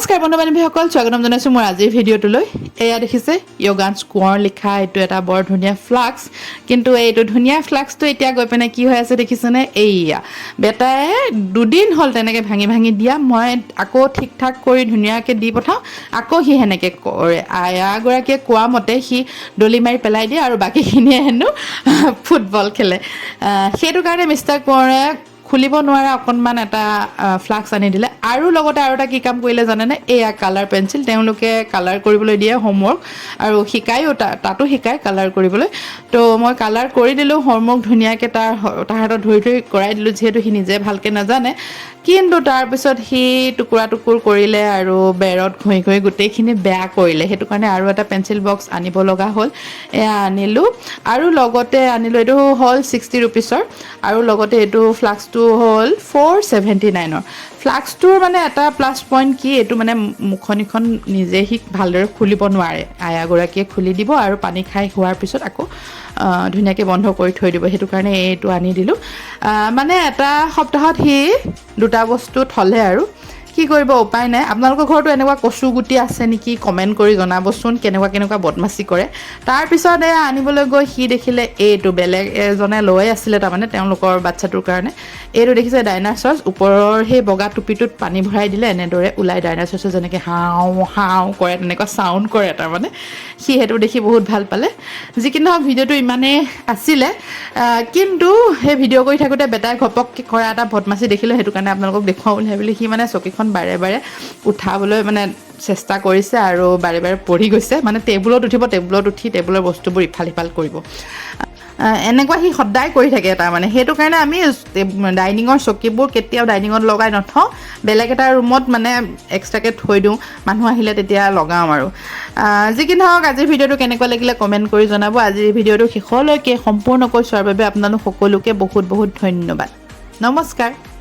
নমস্কাৰ বন্ধু বান্ধৱীসকল স্বাগতম জনাইছো মোৰ আজিৰ ভিডিঅ'টোলৈ এয়া দেখিছে য়োগান্স কোঁৱৰ লিখা এইটো এটা বৰ ধুনীয়া ফ্লাক্স কিন্তু এইটো ধুনীয়া ফ্লাক্সটো এতিয়া গৈ পেনে কি হৈ আছে দেখিছেনে এইয়া বেটাই দুদিন হ'ল তেনেকৈ ভাঙি ভাঙি দিয়া মই আকৌ ঠিক ঠাক কৰি ধুনীয়াকৈ দি পঠাওঁ আকৌ সি হেনেকৈ কৰে আয়াগৰাকীয়ে কোৱা মতে সি দলি মাৰি পেলাই দিয়ে আৰু বাকীখিনিয়ে হেনো ফুটবল খেলে সেইটো কাৰণে মিষ্টাৰ কোঁৱৰে খুলিব নোৱাৰা অকণমান এটা ফ্লাক্স আনি দিলে আৰু লগতে আৰু এটা কি কাম কৰিলে জানেনে এয়া কালাৰ পেঞ্চিল তেওঁলোকে কালাৰ কৰিবলৈ দিয়ে হোমৱৰ্ক আৰু শিকায়ো তাতো শিকায় কালাৰ কৰিবলৈ তো মই কালাৰ কৰি দিলোঁ হোমৱৰ্ক ধুনীয়াকৈ তাৰ হাতত ধৰি ধৰি কৰাই দিলোঁ যিহেতু সি নিজে ভালকৈ নাজানে কিন্তু তাৰপিছত সি টুকুৰা টুকুৰ কৰিলে আৰু বেৰত ঘঁহি ঘঁহি গোটেইখিনি বেয়া কৰিলে সেইটো কাৰণে আৰু এটা পেঞ্চিল বক্স আনিব লগা হ'ল এয়া আনিলোঁ আৰু লগতে আনিলোঁ এইটো হ'ল 60 ৰুপিছৰ আৰু লগতে এইটো ফ্লাক্সটো হ'ল 479ৰ ফ্লাক্সটোৰ মানে এটা প্লাছ পইণ্ট কি এইটো মানে মুখনিখন নিজে সি ভালদৰে খুলিব নোৱাৰে আয়াগৰাকীয়ে খুলি দিব আৰু পানী খাই হোৱাৰ পিছত আকৌ ধুনীয়াকৈ বন্ধ কৰি থৈ দিব সেইটো কাৰণে এইটো আনি দিলোঁ মানে এটা সপ্তাহত সি দুটা বস্তু থলে আৰু কি কৰিব উপায় নাই আপোনালোকৰ ঘৰতো এনেকুৱা কচু গুটি আছে নেকি কমেণ্ট কৰি জনাবচোন কেনেকুৱা বদমাচি কৰে তাৰপিছত এয়া আনিবলৈ গৈ সি দেখিলে এইটো বেলেগ এজনে লৈ আছিলে তাৰমানে তেওঁলোকৰ বাচ্চাটোৰ কাৰণে এইটো দেখিছে ডাইনাছৰ ওপৰৰ সেই বগা টুপিটোত পানী ভৰাই দিলে এনেদৰে ওলাই ডাইনাছৰছে যেনেকৈ হাও হাও কৰে তেনেকুৱা চাউণ্ড কৰে তাৰমানে সি সেইটো দেখি বহুত ভাল পালে যি কি নহওক ভিডিঅ'টো ইমানেই আছিলে কিন্তু সেই ভিডিঅ' কৰি থাকোঁতে বেটাই ঘপককৈ কৰা এটা বদমাচি দেখিলে সেইটো কাৰণে আপোনালোকক দেখুৱাওঁ বুলি সি মানে চকীখন বাৰে বাৰে উঠাবলৈ মানে চেষ্টা কৰিছে আৰু বাৰে বাৰে পৰি গৈছে মানে টেবুলত উঠিব টেবুলত উঠি টেবুলৰ বস্তুবোৰ ইফাল সিফাল কৰিব এনেকুৱা সি সদায় কৰি থাকে তাৰমানে সেইটো কাৰণে আমি ডাইনিঙৰ চকীবোৰ কেতিয়াও ডাইনিঙত লগাই নথওঁ বেলেগ এটা ৰুমত মানে এক্সট্ৰাকৈ থৈ দিওঁ মানুহ আহিলে তেতিয়া লগাওঁ আৰু যি কি নহওক আজিৰ ভিডিঅ'টো কেনেকুৱা লাগিলে কমেণ্ট কৰি জনাব আজিৰ ভিডিঅ'টো শেষলৈকে সম্পূৰ্ণকৈ চোৱাৰ বাবে আপোনালোক সকলোকে বহুত বহুত ধন্যবাদ নমস্কাৰ।